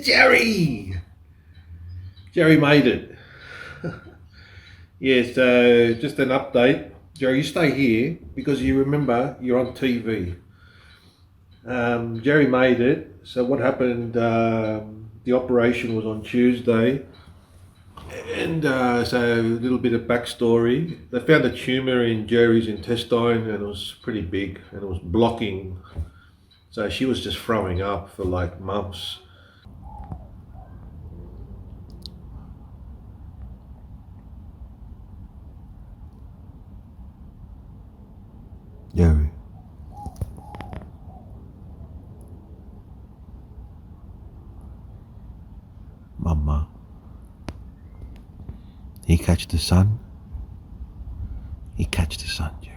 Jerry! Jerry made it. Yeah, so just an update. Jerry, you stay here because you remember you're on TV. Jerry made it. So what happened? The operation was on Tuesday, and so a little bit of backstory. They found a tumor in Jerry's intestine, and it was pretty big, and it was blocking. So she was just throwing up for like months. Jerry, Mama, he catch the sun? He catch the sun, Jerry.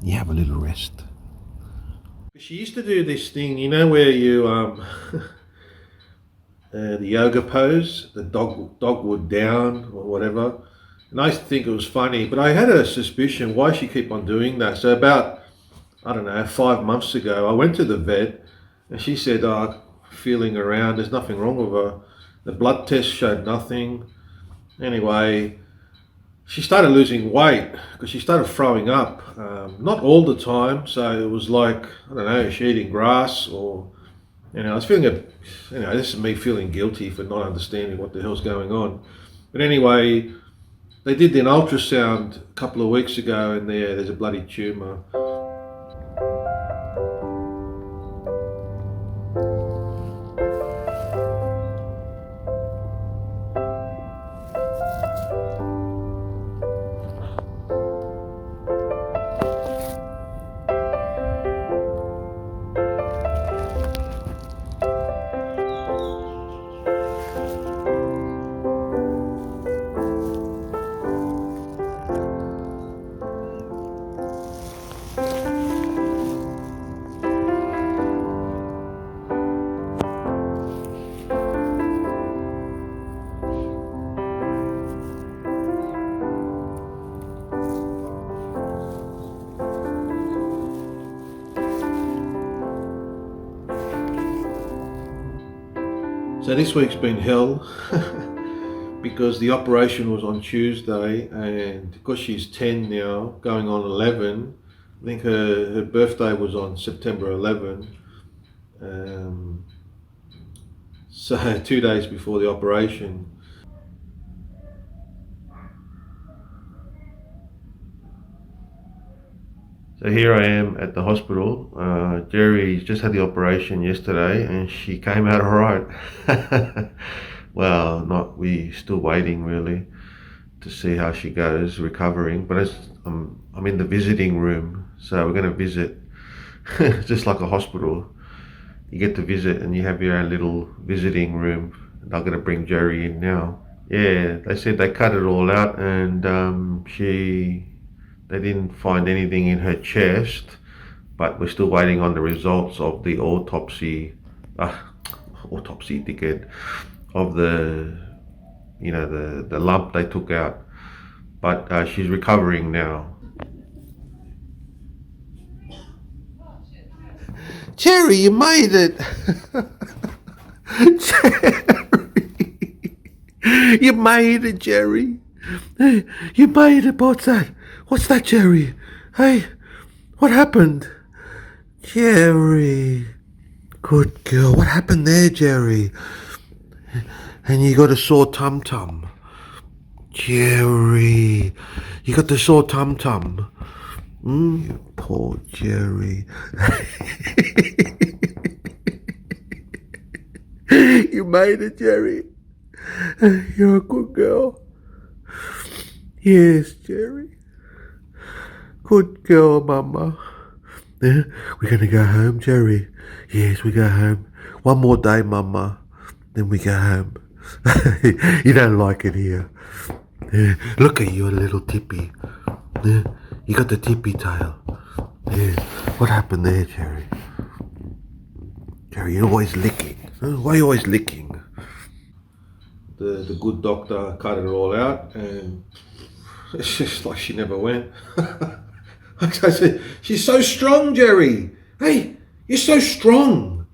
You have a little rest. She used to do this thing, you know, where you the yoga pose, the dogwood down or whatever. And I used to think it was funny, but I had a suspicion why she keep on doing that. So about, I don't know, 5 months ago, I went to the vet, and she said, "Oh, feeling around, there's nothing wrong with her." The blood test showed nothing. Anyway, she started losing weight because she started throwing up. Not all the time, so it was like, I don't know, she eating grass or, I was feeling this is me feeling guilty for not understanding what the hell's going on. But anyway, they did an ultrasound a couple of weeks ago, and there's a bloody tumour. So this week's been hell because the operation was on Tuesday, and because she's 10 now, going on 11, I think her birthday was on September 11. So 2 days before the operation. So here I am at the hospital. Jerry's just had the operation yesterday, and she came out alright. Well, we still waiting really to see how she goes recovering. But I'm in the visiting room, so we're going to visit. Just like a hospital, you get to visit, and you have your own little visiting room. And I'm going to bring Jerry in now. Yeah, they said they cut it all out, and they didn't find anything in her chest, but we're still waiting on the results of the autopsy dickhead, of the lump they took out. But she's recovering now. Jerry, you made it! Jerry! You made it, Jerry! You made it! What's that? What's that, Jerry? Hey, what happened? Jerry. Good girl. What happened there, Jerry? And you got a sore tum-tum. Jerry. You got the sore tum-tum. You poor Jerry. You made it, Jerry. You're a good girl. Yes, Jerry. Good girl, Mama. Yeah, we're going to go home, Jerry. Yes, we go home. One more day, Mama. Then we go home. You don't like it here. Yeah, look at you, little tippy. Yeah, you got the tippy tail. Yeah, what happened there, Jerry? Jerry, you're always licking. Why are you always licking? The good doctor cut it all out, and it's just like she never went. I said, she's so strong, Jerry. Hey, You're so strong.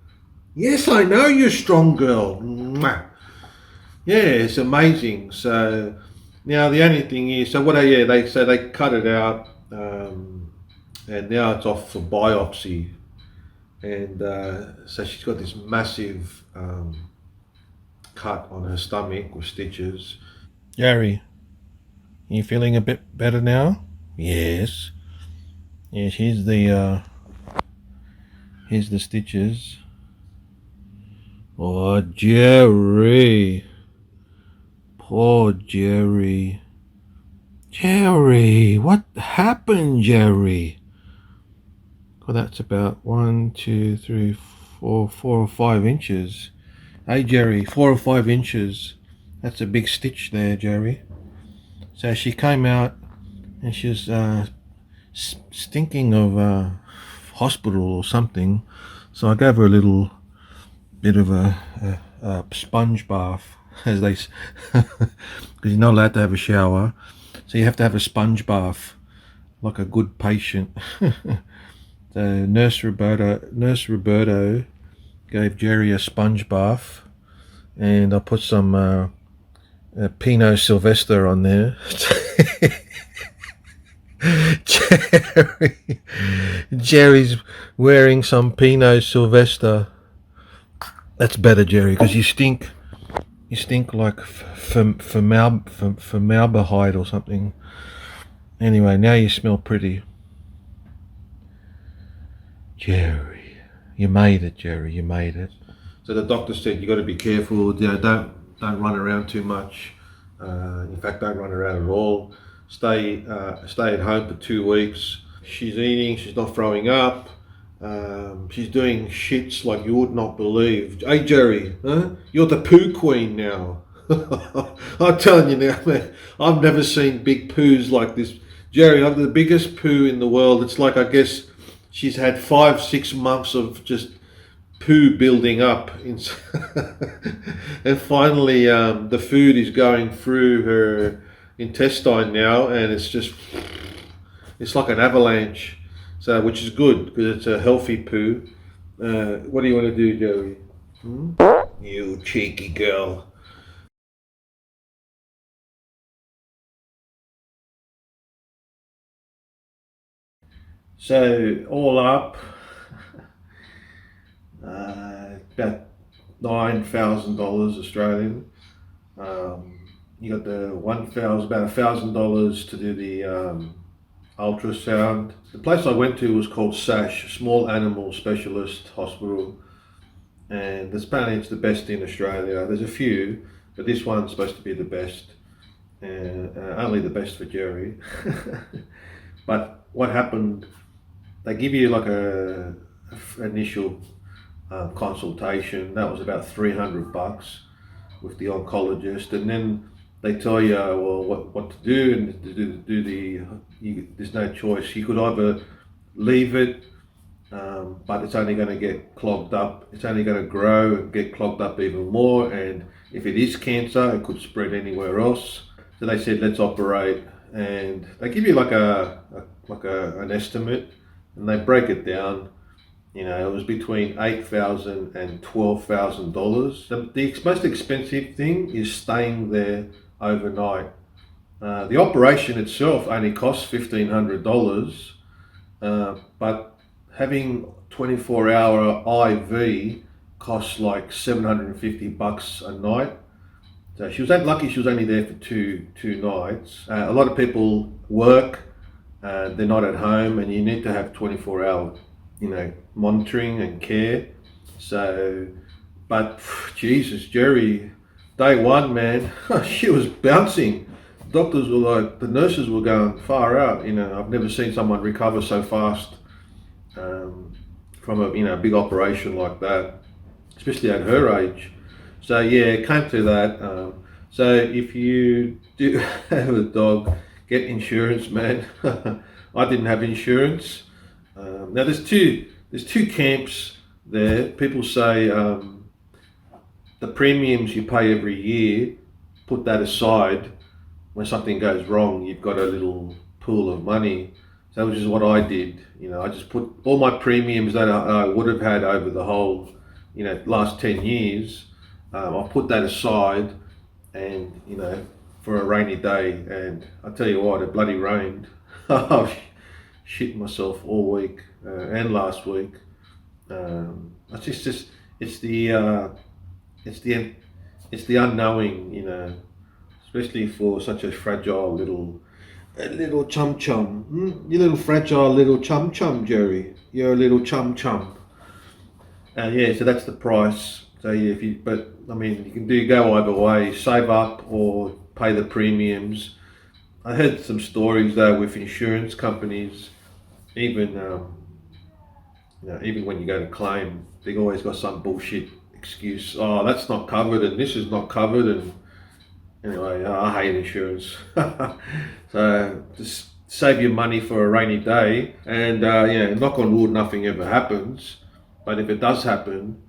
Yes, I know you're strong, girl. Mwah. Yeah, it's amazing. So now the only thing is, so what? They cut it out, and now it's off for biopsy, and so she's got this massive cut on her stomach with stitches. Jerry, you feeling a bit better now? Yes. Yes. Here's the stitches. Oh, Jerry. Poor Jerry. Jerry, what happened, Jerry? Well, that's about 4 or 5 inches. Hey, Jerry, 4 or 5 inches. That's a big stitch there, Jerry. So she came out and she was stinking of hospital or something. So I gave her a little bit of a sponge bath, as they, because you're not allowed to have a shower, so you have to have a sponge bath, like a good patient. So Nurse Roberto gave Jerry a sponge bath, and I put some Pinot Sylvester on there. Jerry's wearing some Pinot Sylvester. That's better, Jerry, because you stink. You stink like formaldehyde or something. Anyway, now you smell pretty. Jerry, you made it, Jerry. You made it. So the doctor said you got to be careful. You know, don't run around too much. In fact, don't run around at all. Stay at home for 2 weeks. She's eating. She's not throwing up. She's doing shits like you would not believe. Hey, Jerry, huh? You're the poo queen now. I'm telling you now, man. I've never seen big poos like this. Jerry, I'm the biggest poo in the world. It's like, I guess she's had 5-6 months of just poo building up. And finally, the food is going through her intestine now, and it's like an avalanche. So, which is good because it's a healthy poo. What do you want to do, Joey? You cheeky girl. So, all up, about $9,000 Australian. You got the about $1,000 to do the ultrasound. The place I went to was called SASH, Small Animal Specialist Hospital, and apparently it's the best in Australia. There's a few, but this one's supposed to be the best, and only the best for Jerry. But what happened? They give you like a initial consultation. That was about $300 with the oncologist, and then they tell you, well, what to do, and there's no choice. You could either leave it, but it's only going to get clogged up. It's only going to grow and get clogged up even more, and if it is cancer, it could spread anywhere else. So they said, let's operate, and they give you like an estimate, and they break it down. You know, it was between $8,000 and $12,000. The most expensive thing is staying there overnight. The operation itself only costs $1,500, but having 24-hour IV costs like $750 a night. So she was lucky she was only there for two nights. A lot of people work, they're not at home, and you need to have 24-hour monitoring and care. So, but Jesus, Jerry, day one, man, she was bouncing. Doctors were like, the nurses were going far out. I've never seen someone recover so fast from a big operation like that, especially at her age. So yeah, it came to that. So if you do have a dog, get insurance, man. I didn't have insurance. Now there's two camps there. People say the premiums you pay every year, put that aside. When something goes wrong, you've got a little pool of money. that was just what I did. I just put all my premiums that I would have had over the whole, last 10 years. I put that aside, and for a rainy day. And I tell you what, it bloody rained. I shit myself all week and last week. It's it's the it's the unknowing, especially for such a fragile little chum chum. You little fragile little chum chum, Jerry. You're a little chum chum. Yeah, so that's the price. So yeah, but I mean, you can go either way: save up or pay the premiums. I heard some stories though with insurance companies, even even when you go to claim, they've always got some bullshit excuse. Oh, that's not covered, and this is not covered, and anyway, I hate insurance. So just save your money for a rainy day, and knock on wood, nothing ever happens. But if it does happen,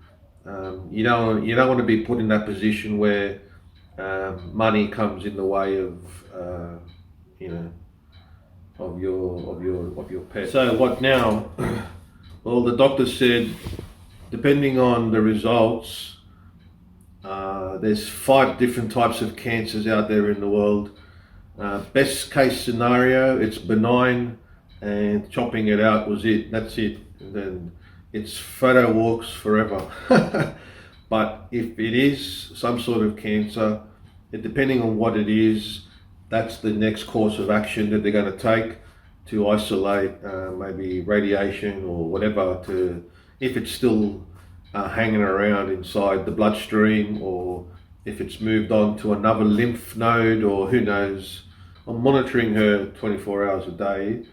you don't want to be put in that position where money comes in the way of your pet. So what now? Well, the doctor said, depending on the results, there's 5 different types of cancers out there in the world. Best case scenario, it's benign, and chopping it out was it. That's it. And then it's photo walks forever. But if it is some sort of cancer, depending on what it is, that's the next course of action that they're going to take to isolate, maybe radiation or whatever, if it's still hanging around inside the bloodstream, or if it's moved on to another lymph node, or who knows. I'm monitoring her 24 hours a day.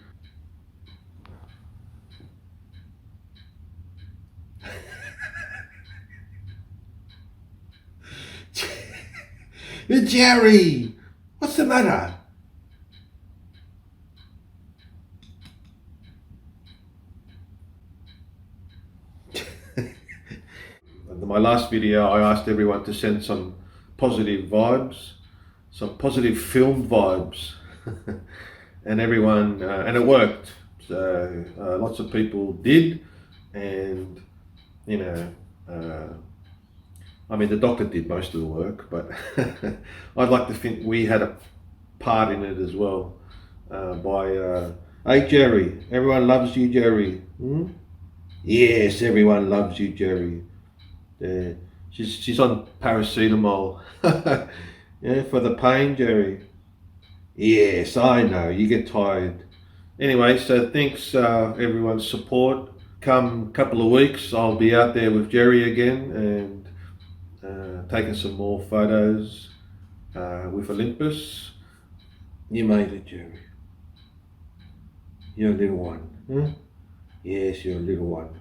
Jerry, what's the matter? In my last video, I asked everyone to send some positive vibes, some positive film vibes, and and it worked. So lots of people did, and I mean, the doctor did most of the work, but I'd like to think we had a part in it as well. Hey Jerry, everyone loves you, Jerry. Yes, everyone loves you, Jerry. Yeah, she's on paracetamol. Yeah, for the pain, Jerry. Yes, I know. You get tired. Anyway, so thanks everyone's support. Come couple of weeks, I'll be out there with Jerry again and taking some more photos with Olympus. You made it, Jerry. You're a little one. Huh? Yes, you're a little one.